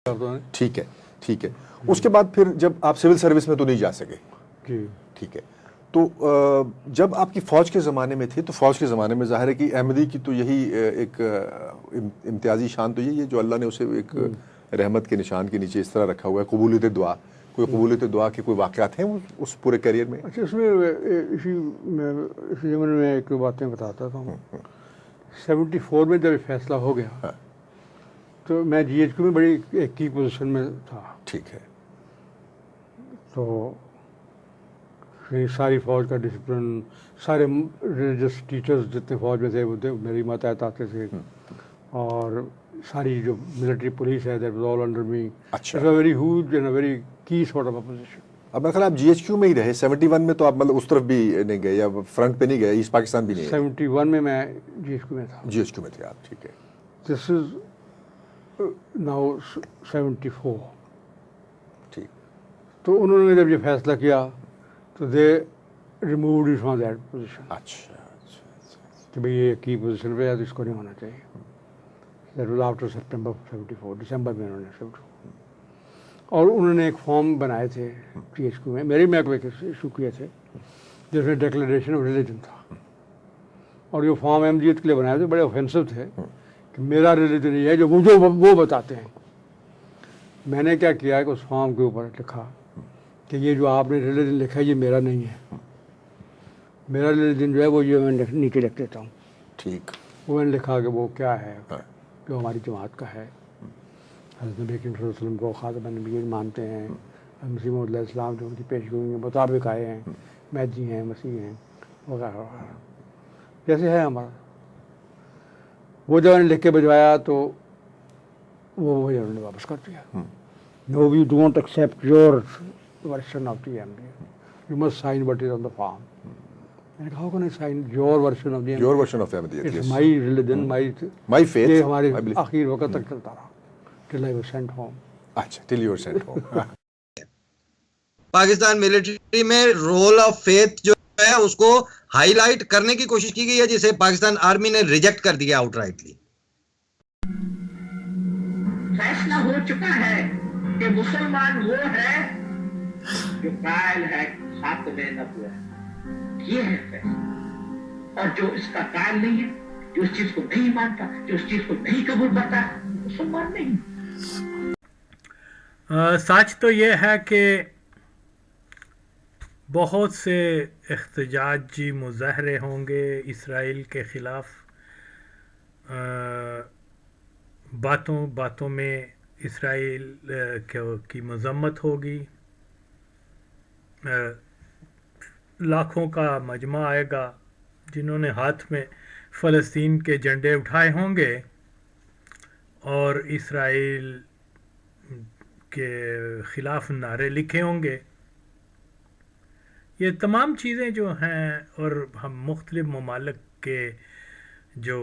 ٹھیک ہے ٹھیک ہے. اس کے بعد پھر جب آپ سول سروس میں تو نہیں جا سکے. جی ٹھیک ہے. تو جب آپ کی فوج کے زمانے میں تھے تو فوج کے زمانے میں ظاہر ہے کہ احمدی کی تو یہی ایک امتیازی شان تو یہی ہے جو اللہ نے اسے ایک رحمت کے نشان کے نیچے اس طرح رکھا ہوا ہے. قبولیت دعا, کوئی قبولیت دعا کے کوئی واقعات ہیں اس پورے کیریئر میں؟ اچھا, اس میں اسی زمانے میں ایک باتیں بتاتا تھا ہوں. 74 میں جب فیصلہ ہو گیا تو میں جی ایچ کیو میں بڑی ایک کی پوزیشن میں تھا. ٹھیک ہے. تو ساری فوج کا ڈسپلن, سارے ریلیجس ٹیچرز جتنے فوج میں تھے وہ میری ماتحت آتے تھے, اور ساری جو ملٹری پولیس ہے دیٹ واز آل انڈر می. اچھا, ویری ہیوج اینڈ ویری کی سارٹ آف پوزیشن. اب میرا خیال آپ جی ایچ کیو میں ہی رہے. 71 میں تو آپ مطلب اس طرف بھی نہیں گئے یا فرنٹ پہ نہیں گئے, ایسٹ پاکستان بھی نہیں گئے؟ 71 میں میں جی ایچ کیو میں تھا. جی ایچ کیو میں تھے آپ. ٹھیک ہے. دس از ناؤ 74. ٹھیک. تو انہوں نے جب یہ فیصلہ کیا تو they removed it from that position. اچھا کہ بھئی یہ کی پوزیشن پہ ہے تو اس کو نہیں ہونا چاہیے. دیٹ واز آفٹر سپٹمبر 74, دسمبر میں انہوں نے 74. اور انہوں نے ایک فارم بنائے تھے جی ایچ کیو میں, میری میں ایشو کیے تھے جس میں ڈکلیریشن آف ریلیجن تھا. اور یہ فارم احمدیت کے لیے بنائے تھے, بڑے اوفینسو تھے کہ میرا ریلیجن یہ ہے جو وہ بتاتے ہیں. میں نے کیا کیا کہ اس فارم کے اوپر لکھا کہ یہ جو آپ نے ریلیجن لکھا ہے یہ میرا نہیں ہے. میرا ریلیجن جو ہے وہ یہ میں نیچے لکھ دیتا ہوں. ٹھیک. وہ میں نے لکھا کہ وہ کیا ہے جو ہماری جماعت کا ہے. حضرت نبی کریم صلی اللہ علیہ وسلم کو خاتم النبیین مانتے ہیں, مسیح موعود علیہ السلام جو ان کی پیشگوئی کے مطابق آئے ہیں, مہدی ہیں, مسیح ہیں, وغیرہ وغیرہ جیسے ہے ہمارا. وہ جب نے لکھ کے بھجوایا تو وہ انہوں نے واپس کر دیا. No we don't accept your version of the Ahmadiyya, you must sign what is on the form. میں نے کہا کہ نہیں sign your version of the your version of Ahmadiyya, it's my religion, my faith. یہ ہمارے آخر وقت تک چلتا رہا till I was sent home. اچھا, till you were sent home. Pakistan military میں رول آف فیتھ جو ہے اس کو ہائی لائٹ کرنے کی کوشش کی گئی ہے, جسے پاکستان آرمی نے ریجیکٹ کر دیا آؤٹ رائٹلی. فیصلہ ہو چکا ہے کہ مسلمان وہ ہے جو قائل ہے خاتم نبوت. یہ ہے فیصلہ. اور جو اس کا قائل نہیں ہے, جو اس چیز کو نہیں مانتا, جو اس چیز کو نہیں قبول کرتا, مسلمان نہیں. سچ تو یہ ہے کہ بہت سے احتجاجی مظاہرے ہوں گے اسرائیل کے خلاف. باتوں میں اسرائیل کی مذمت ہوگی. لاکھوں کا مجمع آئے گا جنہوں نے ہاتھ میں فلسطین کے جھنڈے اٹھائے ہوں گے اور اسرائیل کے خلاف نعرے لکھے ہوں گے. یہ تمام چیزیں جو ہیں, اور ہم مختلف ممالک کے جو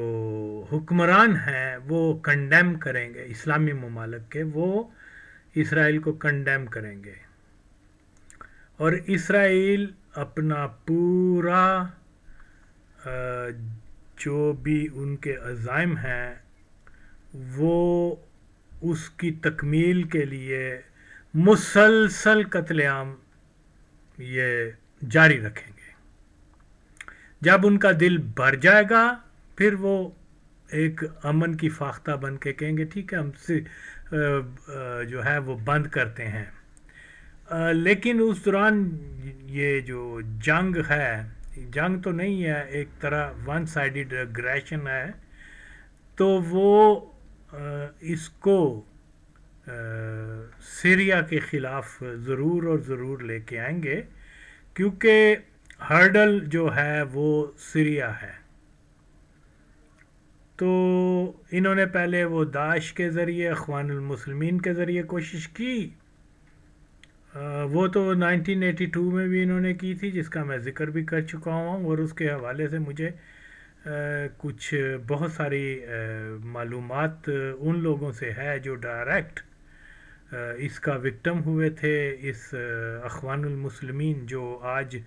حکمران ہیں وہ کنڈیم کریں گے, اسلامی ممالک کے وہ اسرائیل کو کنڈیم کریں گے. اور اسرائیل اپنا پورا جو بھی ان کے عزائم ہیں وہ اس کی تکمیل کے لیے مسلسل قتل عام یہ جاری رکھیں گے. جب ان کا دل بھر جائے گا پھر وہ ایک امن کی فاختہ بن کے کہیں گے ٹھیک ہے ہم سے جو ہے وہ بند کرتے ہیں. لیکن اس دوران یہ جو جنگ ہے, جنگ تو نہیں ہے, ایک طرح ون سائیڈڈ اگریشن ہے, تو وہ اس کو سیریا کے خلاف ضرور اور ضرور لے کے آئیں گے, کیونکہ ہرڈل جو ہے وہ سیریا ہے. تو انہوں نے پہلے وہ داعش کے ذریعے, اخوان المسلمین کے ذریعے کوشش کی. وہ تو 1982 میں بھی انہوں نے کی تھی, جس کا میں ذکر بھی کر چکا ہوں, اور اس کے حوالے سے مجھے کچھ بہت ساری معلومات ان لوگوں سے ہے جو ڈائریکٹ اس کا وکٹم ہوئے تھے. اس اخوان المسلمین جو آج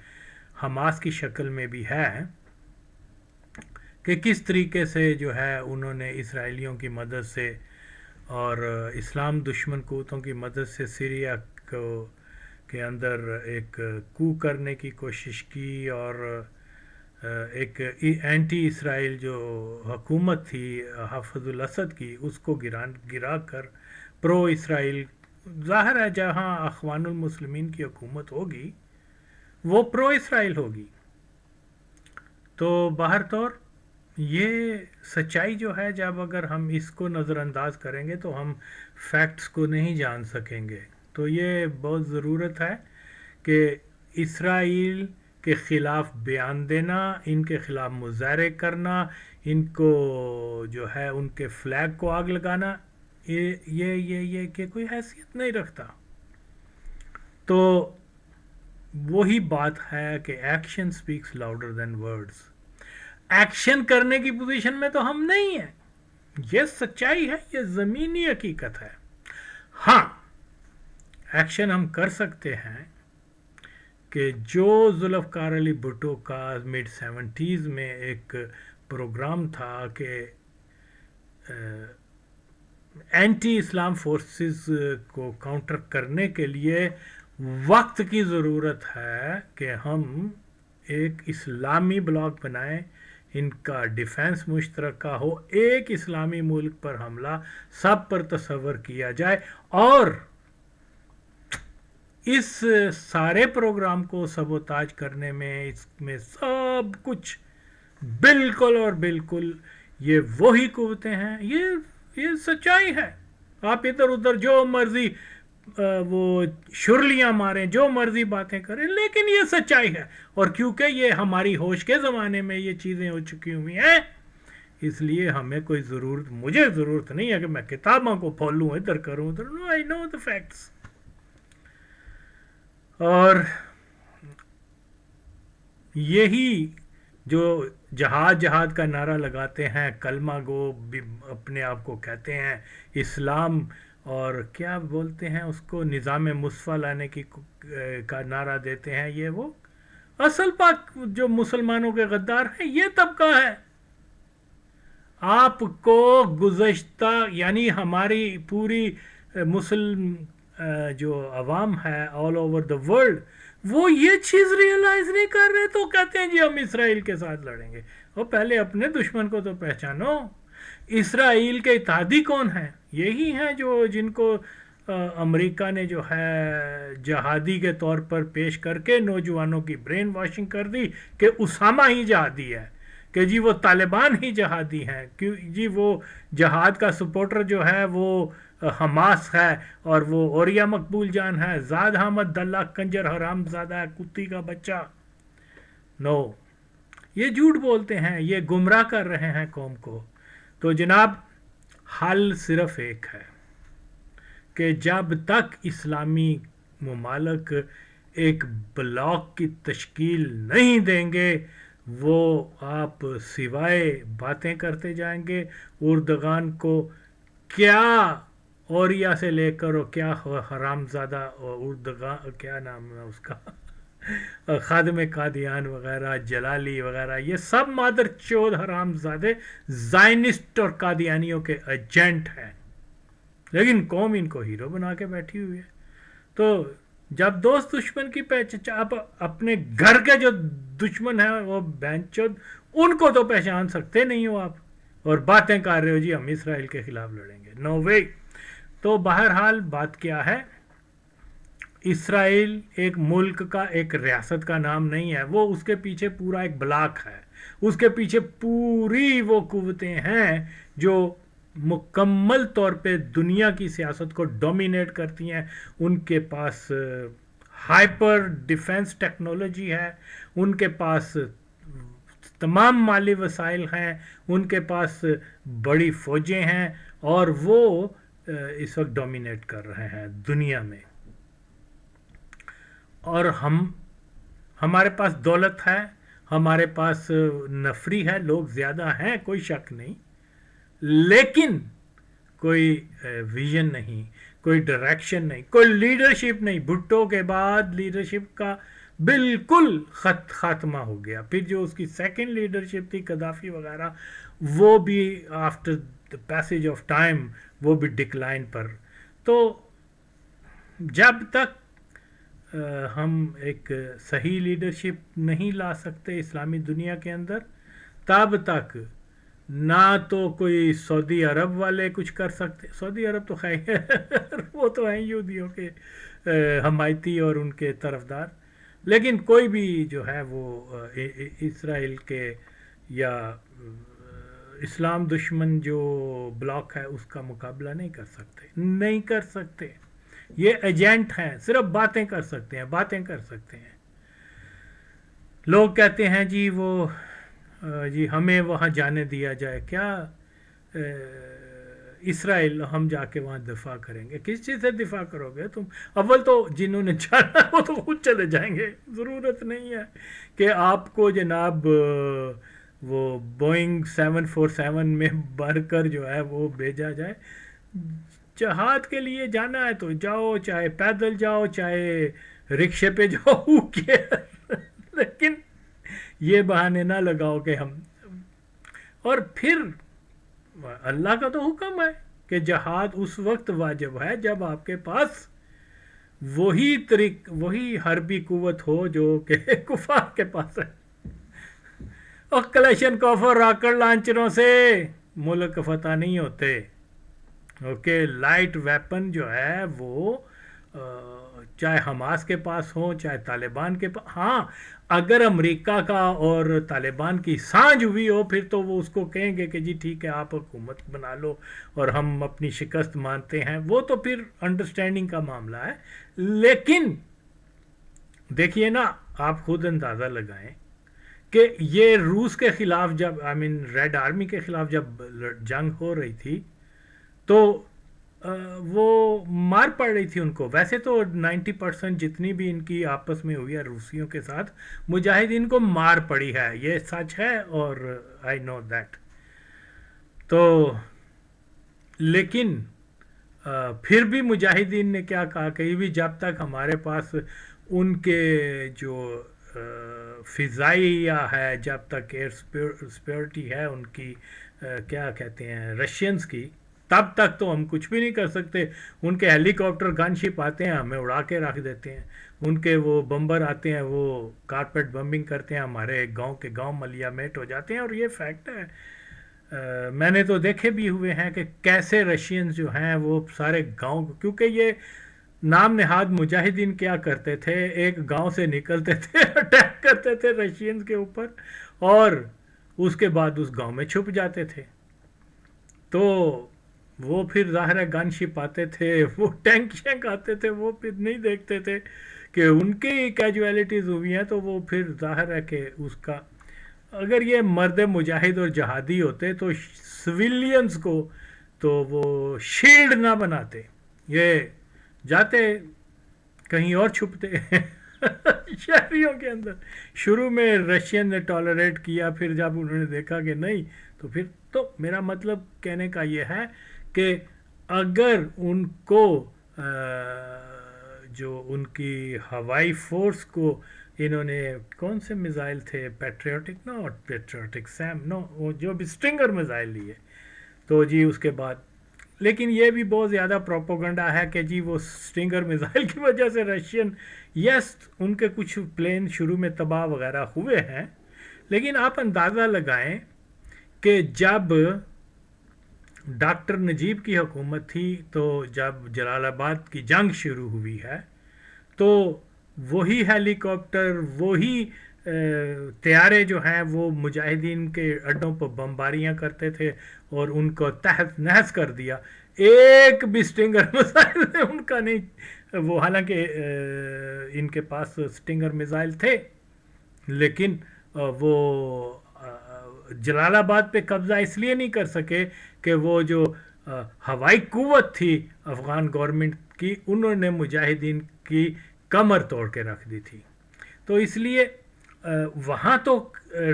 حماس کی شکل میں بھی ہے, کہ کس طریقے سے جو ہے انہوں نے اسرائیلیوں کی مدد سے اور اسلام دشمن قوتوں کی مدد سے سیریا کے اندر ایک کو کرنے کی کوشش کی، اور ایک اینٹی اسرائیل جو حکومت تھی حافظ الاسد کی، اس کو گرا کر پرو اسرائیل، ظاہر ہے جہاں اخوان المسلمین کی حکومت ہوگی وہ پرو اسرائیل ہوگی. تو باہر طور یہ سچائی جو ہے، جب اگر ہم اس کو نظر انداز کریں گے تو ہم فیکٹس کو نہیں جان سکیں گے. تو یہ بہت ضرورت ہے کہ اسرائیل کے خلاف بیان دینا، ان کے خلاف مظاہرے کرنا، ان کو جو ہے ان کے فلیگ کو آگ لگانا، یہ کہ کوئی حیثیت نہیں رکھتا. تو وہی بات ہے کہ action speaks louder than words. Action کرنے کی پوزیشن میں تو ہم نہیں ہیں، یہ سچائی ہے، یہ زمینی حقیقت ہے. ہاں ایکشن ہم کر سکتے ہیں کہ جو ذوالفقار علی بھٹو کا مڈ 70s میں ایک پروگرام تھا کہ اینٹی اسلام فورسز کو کاؤنٹر کرنے کے لیے وقت کی ضرورت ہے کہ ہم ایک اسلامی بلاک بنائیں، ان کا ڈیفنس مشترکہ ہو، ایک اسلامی ملک پر حملہ سب پر تصور کیا جائے، اور اس سارے پروگرام کو سبوتاج کرنے میں، اس میں سب کچھ بالکل اور بالکل یہ وہی قوتیں ہیں. یہ سچائی ہے. آپ ادھر ادھر جو مرضی وہ شرلیاں ماریں، جو مرضی باتیں کریں، لیکن یہ سچائی ہے. اور کیونکہ یہ ہماری ہوش کے زمانے میں یہ چیزیں ہو چکی ہوئی ہیں، اس لیے ہمیں کوئی مجھے ضرورت نہیں ہے کہ میں کتابوں کو پھولوں، ادھر کروں ادھر. نو، آئی نو دا فیکٹس. اور یہی جو جہاد کا نعرہ لگاتے ہیں، کلمہ گو اپنے آپ کو کہتے ہیں، اسلام اور کیا بولتے ہیں اس کو، نظام مصطفیٰ لانے کا نعرہ دیتے ہیں، یہ وہ اصل پاک جو مسلمانوں کے غدار ہیں یہ طبقہ ہے. آپ کو گزشتہ یعنی ہماری پوری مسلم جو عوام ہے آل اوور دا ورلڈ، وہ یہ چیز ریئلائز نہیں کر رہے، تو کہتے ہیں جی ہم اسرائیل کے ساتھ لڑیں گے. اور پہلے اپنے دشمن کو تو پہچانو. اسرائیل کے اتحادی کون ہیں؟ یہی ہیں جن کو امریکہ نے جو ہے جہادی کے طور پر پیش کر کے نوجوانوں کی برین واشنگ کر دی کہ اسامہ ہی جہادی ہے، کہ جی وہ طالبان ہی جہادی ہیں، جی وہ جہاد کا سپورٹر جو ہے وہ حماس ہے، اور وہ اوریا مقبول جان ہے، زاد احمد دلہ کنجر حرام زادہ ہے، کتی کا بچہ. نو، یہ جھوٹ بولتے ہیں، یہ گمراہ کر رہے ہیں قوم کو. تو جناب حل صرف ایک ہے کہ جب تک اسلامی ممالک ایک بلاک کی تشکیل نہیں دیں گے، وہ آپ سوائے باتیں کرتے جائیں گے. اردگان کو کیا اوریا سے لے کر اور کیا حرام زادہ اردگان، کیا نام ہے اس کا، خادم قادیان وغیرہ، جلالی وغیرہ، یہ سب مادر چود حرام زادے زائنسٹ اور قادیانیوں کے ایجنٹ ہیں، لیکن قوم ان کو ہیرو بنا کے بیٹھی ہوئی ہے. تو جب دوست دشمن کی پہچان، آپ اپنے گھر کے جو دشمن ہیں وہ بینچود، ان کو تو پہچان سکتے نہیں ہو آپ، اور باتیں کر رہے ہو جی ہم اسرائیل کے خلاف لڑیں گے. نو وے. تو بہرحال بات کیا ہے، اسرائیل ایک ملک کا، ایک ریاست کا نام نہیں ہے، وہ اس کے پیچھے پورا ایک بلاک ہے، اس کے پیچھے پوری وہ قوتیں ہیں جو مکمل طور پہ دنیا کی سیاست کو ڈومینیٹ کرتی ہیں. ان کے پاس ہائپر ڈیفنس ٹیکنالوجی ہے، ان کے پاس تمام مالی وسائل ہیں، ان کے پاس بڑی فوجیں ہیں، اور وہ اس وقت ڈومینیٹ کر رہے ہیں دنیا میں. اور ہمارے پاس دولت ہے، ہمارے پاس نفری ہے، لوگ زیادہ ہیں، کوئی شک نہیں، لیکن کوئی ویژن نہیں، کوئی ڈائریکشن نہیں، کوئی لیڈرشپ نہیں. بھٹو کے بعد لیڈرشپ کا بالکل خاتمہ ہو گیا. پھر جو اس کی سیکنڈ لیڈرشپ تھی قذافی وغیرہ، وہ بھی after the passage of time وہ بھی ڈکلائن پر. تو جب تک ہم ایک صحیح لیڈرشپ نہیں لا سکتے اسلامی دنیا کے اندر، تب تک نہ تو کوئی سعودی عرب والے کچھ کر سکتے. سعودی عرب تو خیر وہ تو ہیں یہودیوں کے حمایتی اور ان کے طرفدار، لیکن کوئی بھی جو ہے وہ اسرائیل کے یا اسلام دشمن جو بلاک ہے اس کا مقابلہ نہیں کر سکتے. یہ ایجنٹ ہیں، صرف باتیں کر سکتے ہیں. لوگ کہتے ہیں جی وہ جی ہمیں وہاں جانے دیا جائے. کیا اسرائیل ہم جا کے وہاں دفاع کریں گے؟ کس چیز سے دفاع کرو گے تم؟ اول تو جنہوں نے جانا وہ تو خود چلے جائیں گے. ضرورت نہیں ہے کہ آپ کو جناب وہ بوئنگ 747 میں بھر کر جو ہے وہ بھیجا جائے. جہاد کے لیے جانا ہے تو جاؤ، چاہے پیدل جاؤ چاہے رکشے پہ جاؤ لیکن یہ بہانے نہ لگاؤ کہ ہم. اور پھر اللہ کا تو حکم ہے کہ جہاد اس وقت واجب ہے جب آپ کے پاس وہی حربی قوت ہو جو کہ کفار کے پاس ہے. اور کلیشن کوفر راکٹ لانچروں سے ملک فتح نہیں ہوتے. اوکے، لائٹ ویپن جو ہے وہ چاہے حماس کے پاس ہو چاہے طالبان کے پاس. ہاں اگر امریکہ کا اور طالبان کی سانجھ ہوئی ہو پھر تو وہ اس کو کہیں گے کہ جی ٹھیک ہے آپ حکومت بنا لو اور ہم اپنی شکست مانتے ہیں، وہ تو پھر انڈرسٹینڈنگ کا معاملہ ہے. لیکن دیکھیے نا، آپ خود اندازہ لگائیں کہ یہ روس کے خلاف جب ریڈ آرمی کے خلاف جب جنگ ہو رہی تھی تو وہ مار پڑ رہی تھی ان کو. ویسے تو 90% جتنی بھی ان کی آپس میں ہوئی ہے روسیوں کے ساتھ مجاہدین کو مار پڑی ہے، یہ سچ ہے اور آئی نو دیٹ. تو لیکن پھر بھی مجاہدین نے کیا کہا کہ بھی جب تک ہمارے پاس ان کے جو فضائیہ ہے، جب تک ایئر سپیورٹی ہے ان کی کیا کہتے ہیں رشینز کی، تب تک تو ہم کچھ بھی نہیں کر سکتے. ان کے ہیلی کاپٹر گن شپ آتے ہیں ہمیں اڑا کے رکھ دیتے ہیں، ان کے وہ بمبر آتے ہیں وہ کارپیٹ بمبنگ کرتے ہیں، ہمارے گاؤں کے گاؤں ملیا میٹ ہو جاتے ہیں. اور یہ فیکٹ ہے، میں نے تو دیکھے بھی ہوئے ہیں کہ کیسے رشینز جو ہیں وہ سارے گاؤں، کیونکہ یہ نام نہاد مجاہدین کیا کرتے تھے، ایک گاؤں سے نکلتے تھے اٹیک کرتے تھے رشینز کے اوپر اور اس کے بعد اس گاؤں میں چھپ جاتے تھے. تو وہ پھر ظاہر ہے گن شپ آتے تھے، وہ ٹینک شینک آتے تھے، وہ پھر نہیں دیکھتے تھے کہ ان کی کیجویلٹیز ہوئی ہیں. تو وہ پھر ظاہر ہے کہ اس کا اگر یہ مرد مجاہد اور جہادی ہوتے تو سویلینز کو تو وہ شیلڈ نہ بناتے، یہ جاتے کہیں اور چھپتے شہریوں کے اندر. شروع میں رشین نے ٹالریٹ کیا، پھر جب انہوں نے دیکھا کہ نہیں تو پھر تو میرا مطلب کہنے کا یہ ہے کہ اگر ان کو جو ان کی ہوائی فورس کو انہوں نے کون سے میزائل تھے، پیٹریوٹک سیم وہ جو بھی اسٹرنگر میزائل لیے تو جی اس کے بعد. لیکن یہ بھی بہت زیادہ پروپیگنڈا ہے کہ جی وہ اسٹرنگر میزائل کی وجہ سے رشین، یس ان کے کچھ پلین شروع میں تباہ وغیرہ ہوئے ہیں، لیکن آپ اندازہ لگائیں کہ جب ڈاکٹر نجیب کی حکومت تھی تو جب جلال آباد کی جنگ شروع ہوئی ہے تو وہی ہیلی کاپٹر وہی طیارے جو ہیں وہ مجاہدین کے اڈوں پر بمباریاں کرتے تھے اور ان کو تحت نحس کر دیا. ایک بھی اسٹنگر میزائل ان کا نہیں، وہ حالانکہ ان کے پاس اسٹنگر میزائل تھے لیکن وہ جلال آباد پہ قبضہ اس لیے نہیں کر سکے کہ وہ جو ہوائی قوت تھی افغان گورنمنٹ کی انہوں نے مجاہدین کی کمر توڑ کے رکھ دی تھی. تو اس لیے وہاں تو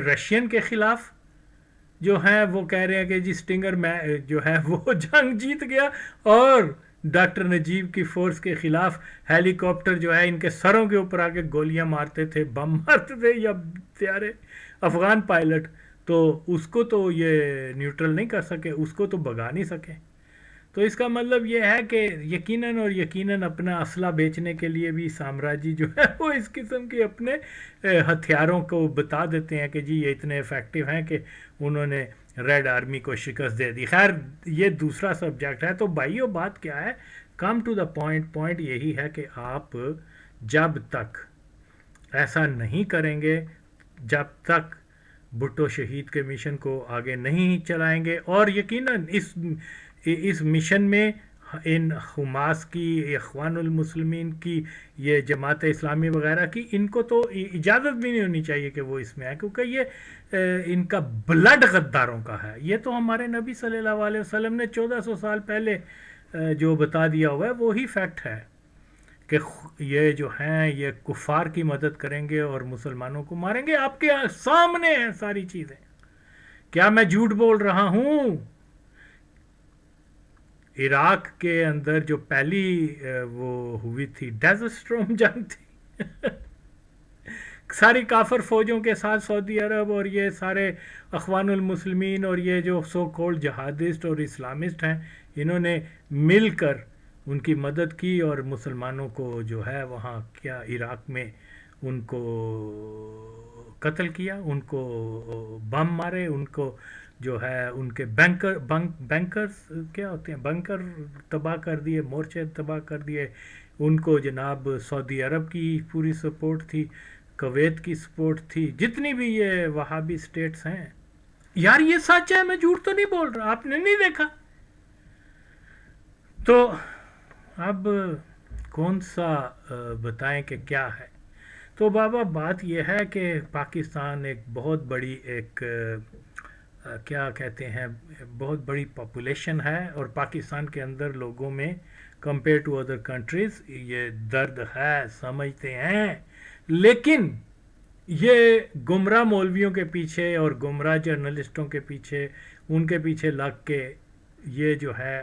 رشین کے خلاف جو ہیں وہ کہہ رہے ہیں کہ جی اسٹنگر میں جو ہے وہ جنگ جیت گیا، اور ڈاکٹر نجیب کی فورس کے خلاف ہیلی کاپٹر جو ہے ان کے سروں کے اوپر آ کے گولیاں مارتے تھے، بم مارتے تھے یا طیارے افغان پائلٹ، تو اس کو تو یہ نیوٹرل نہیں کر سکے، اس کو تو بگا نہیں سکے. تو اس کا مطلب یہ ہے کہ یقیناً اپنا اسلحہ بیچنے کے لیے بھی سامراجی جو ہے وہ اس قسم کے اپنے ہتھیاروں کو بتا دیتے ہیں کہ جی یہ اتنے افیکٹو ہیں کہ انہوں نے ریڈ آرمی کو شکست دے دی. خیر یہ دوسرا سبجیکٹ ہے. تو بھائیو بات کیا ہے, کم ٹو دا پوائنٹ یہی ہے کہ آپ جب تک ایسا نہیں کریں گے, جب تک بھٹو شہید کے مشن کو آگے نہیں چلائیں گے, اور یقیناً اس مشن میں ان حماس کی, اخوان المسلمین کی, یہ جماعت اسلامی وغیرہ کی, ان کو تو اجازت بھی نہیں ہونی چاہیے کہ وہ اس میں آئے, کیونکہ یہ ان کا بلڈ غداروں کا ہے. یہ تو ہمارے نبی صلی اللہ علیہ وسلم نے 1400 سال پہلے جو بتا دیا ہوا ہے وہی فیکٹ ہے کہ یہ جو ہیں یہ کفار کی مدد کریں گے اور مسلمانوں کو ماریں گے. آپ کے سامنے ہیں ساری چیزیں. کیا میں جھوٹ بول رہا ہوں؟ عراق کے اندر جو پہلی وہ ہوئی تھی ڈیزرٹ اسٹارم جنگ تھی, ساری کافر فوجوں کے ساتھ سعودی عرب اور یہ سارے اخوان المسلمین اور یہ جو سو کولڈ جہادسٹ اور اسلامسٹ ہیں, انہوں نے مل کر ان کی مدد کی اور مسلمانوں کو جو ہے وہاں کیا عراق میں ان کو قتل کیا, ان کو بم مارے, ان کو جو ہے ان کے بینکرز کیا ہوتے ہیں, بنکر تباہ کر دیے, مورچے تباہ کر دیے. ان کو جناب سعودی عرب کی پوری سپورٹ تھی, کویت کی سپورٹ تھی, جتنی بھی یہ وہابی سٹیٹس ہیں. یار یہ سچ ہے, میں جھوٹ تو نہیں بول رہا, آپ نے نہیں دیکھا. تو اب کون سا بتائیں کہ کیا ہے. تو بابا بات یہ ہے کہ پاکستان ایک بہت بڑی ایک کیا کہتے ہیں بہت بڑی پاپولیشن ہے, اور پاکستان کے اندر لوگوں میں کمپیئر ٹو ادر کنٹریز یہ درد ہے, سمجھتے ہیں. لیکن یہ گمراہ مولویوں کے پیچھے اور گمراہ جرنلسٹوں کے پیچھے, ان کے پیچھے لگ کے یہ جو ہے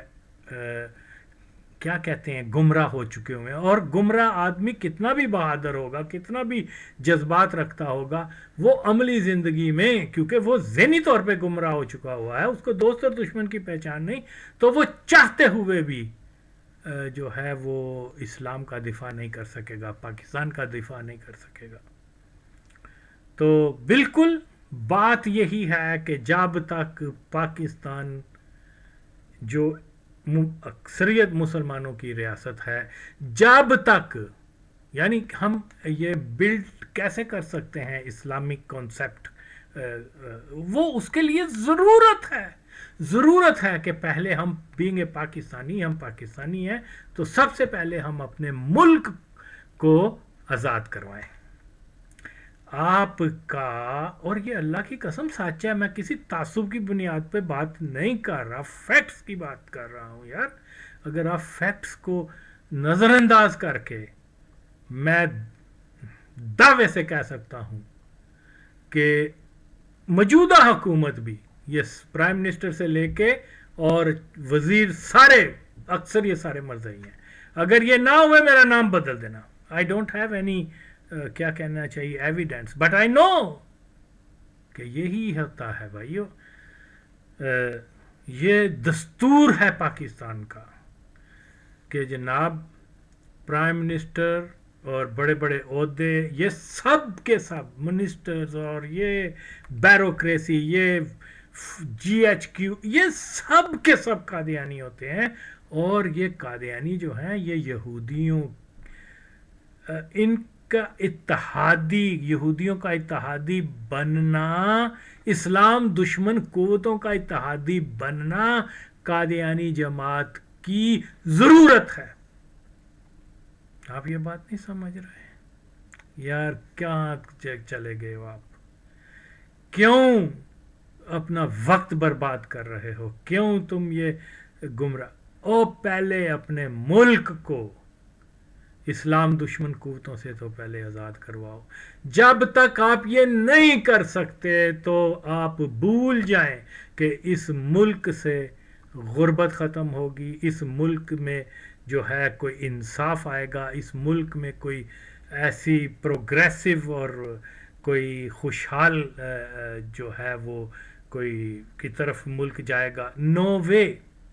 کیا کہتے ہیں گمراہ ہو چکے ہوئے ہیں. اور گمراہ آدمی کتنا بھی بہادر ہوگا, کتنا بھی جذبات رکھتا ہوگا, وہ عملی زندگی میں کیونکہ وہ ذہنی طور پہ گمراہ ہو چکا ہوا ہے, اس کو دوست اور دشمن کی پہچان نہیں, تو وہ چاہتے ہوئے بھی جو ہے وہ اسلام کا دفاع نہیں کر سکے گا, پاکستان کا دفاع نہیں کر سکے گا. تو بالکل بات یہی ہے کہ جب تک پاکستان جو اکثریت مسلمانوں کی ریاست ہے, جب تک, یعنی ہم یہ بلڈ کیسے کر سکتے ہیں اسلامک کانسیپٹ, وہ اس کے لیے ضرورت ہے کہ پہلے ہم بینگ اے پاکستانی, ہم پاکستانی ہیں تو سب سے پہلے ہم اپنے ملک کو آزاد کروائیں. آپ کا, اور یہ اللہ کی قسم سچ ہے, میں کسی تعصب کی بنیاد پہ بات نہیں کر رہا, فیکٹس کی بات کر رہا ہوں یار. اگر آپ فیکٹس کو نظر انداز کر کے, میں دعوے سے کہہ سکتا ہوں کہ موجودہ حکومت بھی, یہ پرائم منسٹر سے لے کے اور وزیر سارے, اکثر یہ سارے مرضی ہیں. اگر یہ نہ ہوئے میرا نام بدل دینا. آئی ڈونٹ ہیو اینی کیا کہنا چاہیے ایویڈنس, بٹ آئی نو کہ یہی ہوتا ہے بھائیو. یہ دستور ہے پاکستان کا کہ جناب پرائم منسٹر اور بڑے بڑے عہدے, یہ سب کے سب منسٹرز اور یہ بیوروکریسی, یہ GHQ, یہ سب کے سب قادیانی ہوتے ہیں. اور یہ قادیانی جو ہیں یہ یہودیوں, ان کا اتحادی, یہودیوں کا اتحادی بننا, اسلام دشمن قوتوں کا اتحادی بننا قادیانی جماعت کی ضرورت ہے. آپ یہ بات نہیں سمجھ رہے یار, کہاں چلے گئے ہو آپ؟ کیوں اپنا وقت برباد کر رہے ہو؟ کیوں تم یہ گمراہ؟ او پہلے اپنے ملک کو اسلام دشمن قوتوں سے تو پہلے آزاد کرواؤ. جب تک آپ یہ نہیں کر سکتے تو آپ بھول جائیں کہ اس ملک سے غربت ختم ہوگی, اس ملک میں جو ہے کوئی انصاف آئے گا, اس ملک میں کوئی ایسی پروگریسو اور کوئی خوشحال جو ہے وہ کوئی کی طرف ملک جائے گا. نو وے.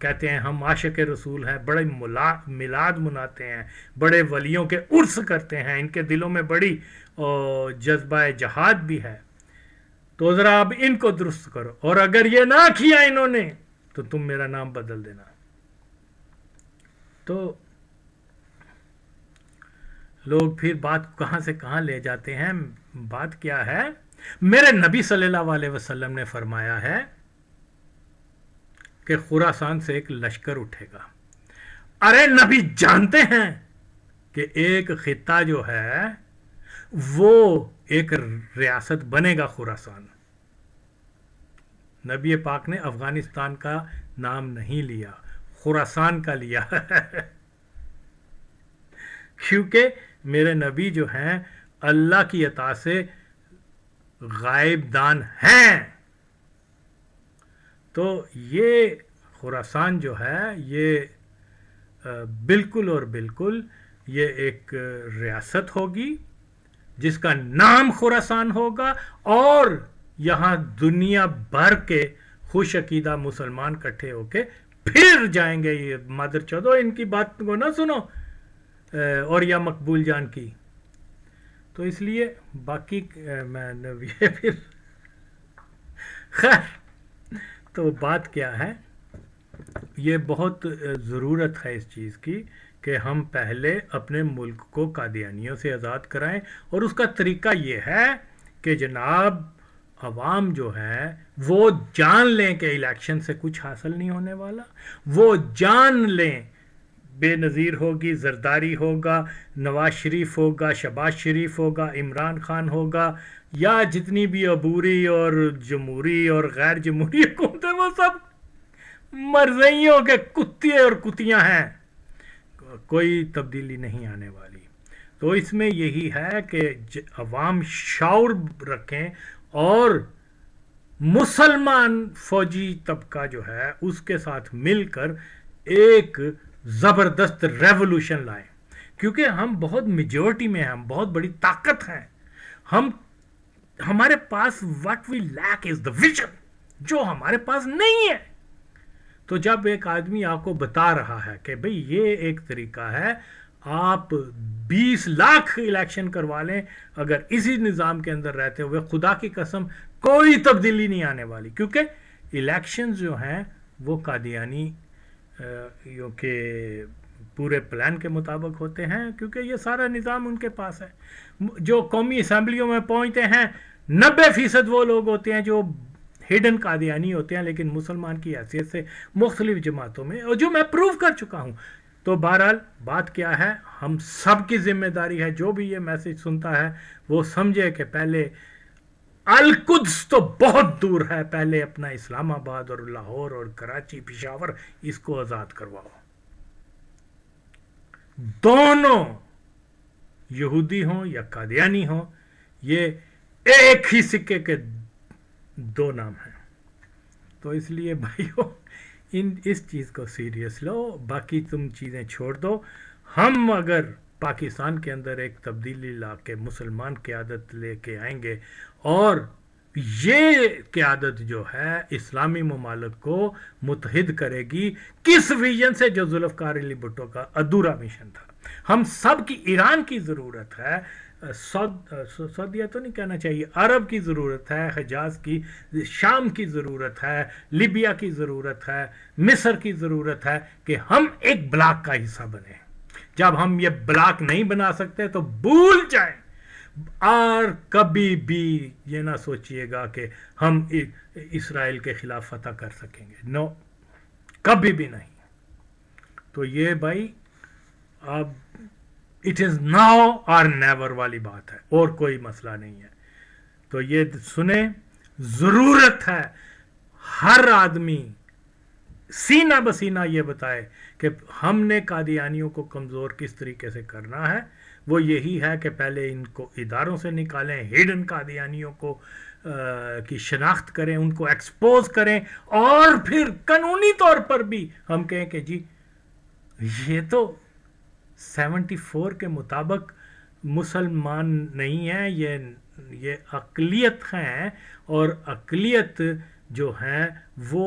کہتے ہیں ہم عاشق رسول ہیں، بڑے میلاد مناتے ہیں، بڑے ولیوں کے عرس کرتے ہیں، ان کے دلوں میں بڑی جذبہ جہاد بھی ہے، تو ذرا اب ان کو درست کرو، اور اگر یہ نہ کیا انہوں نے تو تم میرا نام بدل دینا۔ تو لوگ پھر بات کہاں سے کہاں لے جاتے ہیں۔ بات کیا ہے، میرے نبی صلی اللہ علیہ وسلم نے فرمایا ہے کہ خراسان سے ایک لشکر اٹھے گا۔ ارے نبی جانتے ہیں کہ ایک خطہ جو ہے وہ ایک ریاست بنے گا خراسان۔ نبی پاک نے افغانستان کا نام نہیں لیا، خراسان کا لیا کیونکہ میرے نبی جو ہیں اللہ کی عطا سے غائب دان ہیں۔ تو یہ خراسان جو ہے یہ بالکل اور بالکل یہ ایک ریاست ہوگی جس کا نام خراسان ہوگا، اور یہاں دنیا بھر کے خوش عقیدہ مسلمان کٹھے ہو کے پھر جائیں گے۔ یہ مادر چودو ان کی بات کو نہ سنو، اور یا مقبول جان کی۔ تو اس لیے باقی میں یہ پھر خیر، تو بات کیا ہے، یہ بہت ضرورت ہے اس چیز کی کہ ہم پہلے اپنے ملک کو قادیانیوں سے آزاد کرائیں، اور اس کا طریقہ یہ ہے کہ جناب عوام جو ہے وہ جان لیں کہ الیکشن سے کچھ حاصل نہیں ہونے والا، وہ جان لیں بے نظیر ہوگی، زرداری ہوگا، نواز شریف ہوگا، شہباز شریف ہوگا، عمران خان ہوگا، یا جتنی بھی عبوری اور جمہوری اور غیر جمہوری حکومتیں، وہ سب مرضیوں کے کتے اور کتیاں ہیں، کوئی تبدیلی نہیں آنے والی۔ تو اس میں یہی ہے کہ عوام شعور رکھیں، اور مسلمان فوجی طبقہ جو ہے اس کے ساتھ مل کر ایک زبردست ریولوشن لائیں، کیونکہ ہم بہت میجورٹی میں ہیں، ہم بہت بڑی طاقت ہیں، ہمارے پاس what we lack is the vision، جو ہمارے پاس نہیں ہے۔ تو جب ایک آدمی آپ کو بتا رہا ہے کہ بھئی یہ ایک طریقہ ہے، آپ 20 لاکھ الیکشن کروا لیں، اگر اسی نظام کے اندر رہتے ہوئے خدا کی قسم کوئی تبدیلی نہیں آنے والی، کیونکہ الیکشن جو ہیں وہ قادیانی کے پورے پلان کے مطابق ہوتے ہیں، کیونکہ یہ سارا نظام ان کے پاس ہے۔ جو قومی اسمبلیوں میں پہنچتے ہیں 90% وہ لوگ ہوتے ہیں جو ہڈن قادیانی ہوتے ہیں، لیکن مسلمان کی حیثیت سے مختلف جماعتوں میں، اور جو میں پروف کر چکا ہوں۔ تو بہرحال بات کیا ہے، ہم سب کی ذمہ داری ہے، جو بھی یہ میسج سنتا ہے وہ سمجھے کہ پہلے القدس تو بہت دور ہے، پہلے اپنا اسلام آباد اور لاہور اور کراچی، پشاور، اس کو آزاد کرواؤ۔ دونوں یہودی ہوں یا قادیانی ہوں، یہ ایک ہی سکے کے دو نام ہیں۔ تو اس لیے بھائیو اس چیز کو سیریس لو، باقی تم چیزیں چھوڑ دو۔ ہم اگر پاکستان کے اندر ایک تبدیلی لا کے مسلمان قیادت لے کے آئیں گے، اور یہ قیادت جو ہے اسلامی ممالک کو متحد کرے گی، کس ویژن سے، جو ذوالفقار علی بھٹو کا ادھورا مشن تھا۔ ہم سب کی، ایران کی ضرورت ہے، سعودیہ تو نہیں کہنا چاہیے، عرب کی ضرورت ہے، حجاز کی، شام کی ضرورت ہے، لیبیا کی ضرورت ہے، مصر کی ضرورت ہے کہ ہم ایک بلاک کا حصہ بنیں۔ جب ہم یہ بلاک نہیں بنا سکتے تو بھول جائیں، اور کبھی بھی یہ نہ سوچئے گا کہ ہم اسرائیل کے خلاف فتح کر سکیں گے، نو، کبھی بھی نہیں۔ تو یہ بھائی اب اٹ از ناؤ اور نیور والی بات ہے، اور کوئی مسئلہ نہیں ہے۔ تو یہ سنیں، ضرورت ہے ہر آدمی سینہ بسینہ یہ بتائے کہ ہم نے قادیانیوں کو کمزور کس طریقے سے کرنا ہے۔ وہ یہی ہے کہ پہلے ان کو اداروں سے نکالیں، ہڈن قادیانیوں کو کی شناخت کریں، ان کو ایکسپوز کریں، اور پھر قانونی طور پر بھی ہم کہیں کہ جی یہ تو 74 کے مطابق مسلمان نہیں ہیں، یہ اقلیت ہیں، اور اقلیت جو ہیں وہ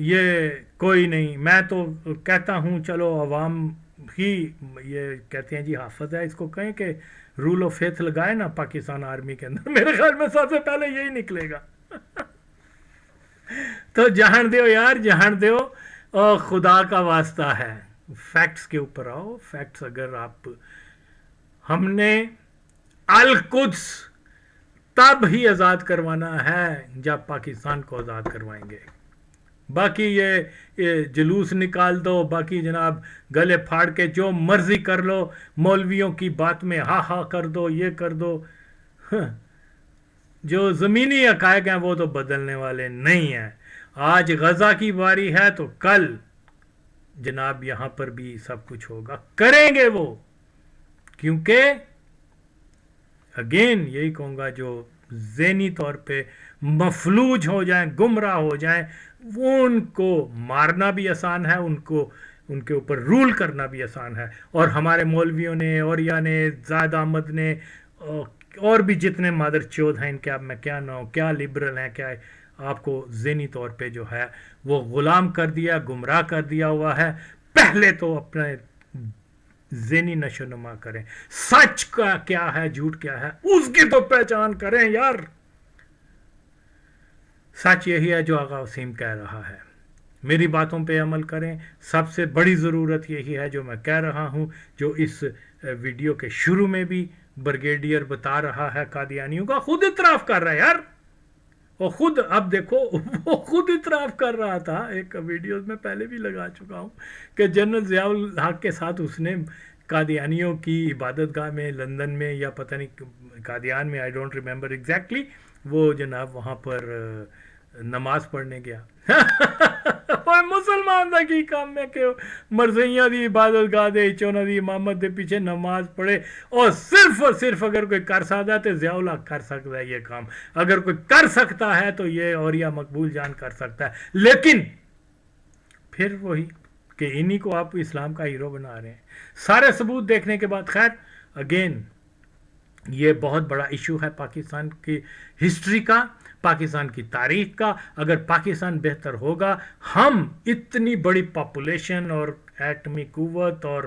یہ کوئی نہیں. میں تو کہتا ہوں چلو عوام ہی یہ کہتے ہیں جی حافظ ہے, اس کو کہیں کہ رول آف فیتھ لگائے نا پاکستان آرمی کے اندر, میرے خیال میں سب سے پہلے یہی نکلے گا. تو جہان دیو یار, جہان دیو, اور خدا کا واسطہ ہے فیکٹس کے اوپر آؤ. فیکٹس اگر آپ, ہم نے القدس تب ہی آزاد کروانا ہے جب پاکستان کو آزاد کروائیں گے. باقی یہ جلوس نکال دو, باقی جناب گلے پھاڑ کے جو مرضی کر لو, مولویوں کی بات میں ہاں ہاں کر دو, یہ کر دو, جو زمینی حقائق ہیں وہ تو بدلنے والے نہیں ہیں. آج غزہ کی باری ہے تو کل جناب یہاں پر بھی سب کچھ ہوگا, کریں گے وہ. کیونکہ اگین یہی کہوں گا, جو ذہنی طور پہ مفلوج ہو جائیں, گمراہ ہو جائیں, وہ ان کو مارنا بھی آسان ہے, ان کے اوپر رول کرنا بھی آسان ہے. اور ہمارے مولویوں نے, اوریا نے, زائد احمد نے, اور بھی جتنے مادر چود ہیں ان کے, اب میں کیا نہ ہوں, کیا لبرل ہیں, کیا آپ کو ذہنی طور پہ جو ہے وہ غلام کر دیا, گمراہ کر دیا ہوا ہے. پہلے تو اپنے ذہنی نشو نما کریں, سچ کا کیا ہے, جھوٹ کیا ہے, اس کی تو پہچان کریں یار. سچ یہی ہے جو آغا وسیم کہہ رہا ہے, میری باتوں پہ عمل کریں. سب سے بڑی ضرورت یہی ہے جو میں کہہ رہا ہوں, جو اس ویڈیو کے شروع میں بھی بریگیڈیئر بتا رہا ہے قادیانیوں کا, خود اعتراف کر رہا ہے یار. اور خود اب دیکھو, وہ خود اعتراف کر رہا تھا, ایک ویڈیوز میں پہلے بھی لگا چکا ہوں, کہ جنرل ضیاء الحق کے ساتھ اس نے قادیانیوں کی عبادت گاہ میں لندن میں, یا پتہ نہیں قادیان میں, آئی ڈونٹ ریمبر ایگزیکٹلی, وہ جناب وہاں پر نماز پڑھنے گیا. اور مسلمان دا کی کام ہے کہ مرزیاں دی عبادت گاہ دے چونا دی امامت دے پیچھے نماز پڑھے, اور صرف اگر کوئی کر سکتا ہے تو ضیاء الحق کر سکتا ہے یہ کام. اگر کوئی کر سکتا ہے تو یہ اوریا مقبول جان کر سکتا ہے. لیکن پھر وہی کہ انہی کو آپ اسلام کا ہیرو بنا رہے ہیں. سارے ثبوت دیکھنے کے بعد, خیر اگین یہ بہت بڑا ایشو ہے پاکستان کی ہسٹری کا, پاکستان کی تاریخ کا. اگر پاکستان بہتر ہوگا, ہم اتنی بڑی پاپولیشن اور ایٹمی قوت اور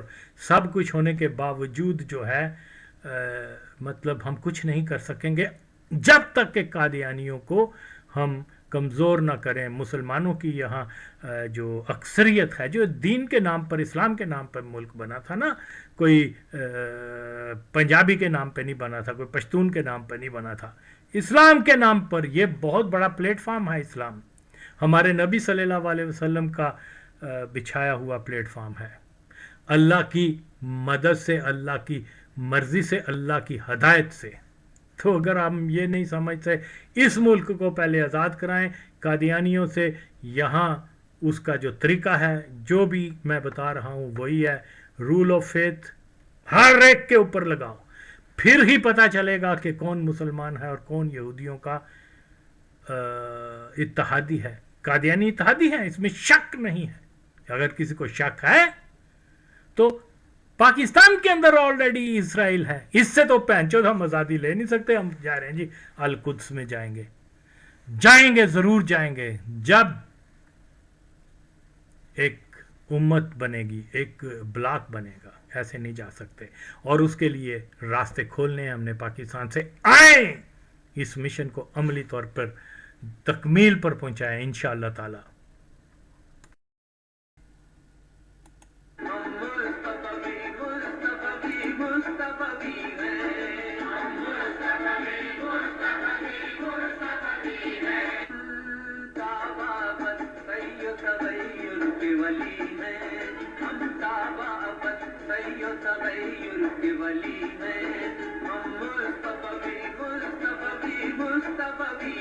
سب کچھ ہونے کے باوجود جو ہے مطلب ہم کچھ نہیں کر سکیں گے جب تک کہ قادیانیوں کو ہم کمزور نہ کریں. مسلمانوں کی یہاں جو اکثریت ہے, جو دین کے نام پر, اسلام کے نام پر ملک بنا تھا نا, کوئی پنجابی کے نام پہ نہیں بنا تھا, کوئی پشتون کے نام پہ نہیں بنا تھا, اسلام کے نام پر. یہ بہت بڑا پلیٹ فارم ہے اسلام, ہمارے نبی صلی اللہ علیہ وسلم کا بچھایا ہوا پلیٹ فارم ہے. اللہ کی مدد سے, اللہ کی مرضی سے, اللہ کی ہدایت سے. تو اگر ہم یہ نہیں سمجھتے, اس ملک کو پہلے آزاد کرائیں قادیانیوں سے. یہاں اس کا جو طریقہ ہے, جو بھی میں بتا رہا ہوں وہی ہے, رول آف فیتھ ہر ایک کے اوپر لگاؤ, پھر ہی پتہ چلے گا کہ کون مسلمان ہے اور کون یہودیوں کا اتحادی ہے. قادیانی اتحادی ہے, اس میں شک نہیں ہے. اگر کسی کو شک ہے تو پاکستان کے اندر آلریڈی اسرائیل ہے, اس سے تو پہنچو ہم آزادی لے نہیں سکتے. ہم جا رہے ہیں جی القدس میں, جائیں گے ضرور جائیں گے, جب ایک امت بنے گی, ایک بلاک بنے گا. ایسے نہیں جا سکتے, اور اس کے لیے راستے کھولنے ہیں ہم نے پاکستان سے. آئیں اس مشن کو عملی طور پر تکمیل پر پہنچائیں انشاءاللہ تعالی. مصطفی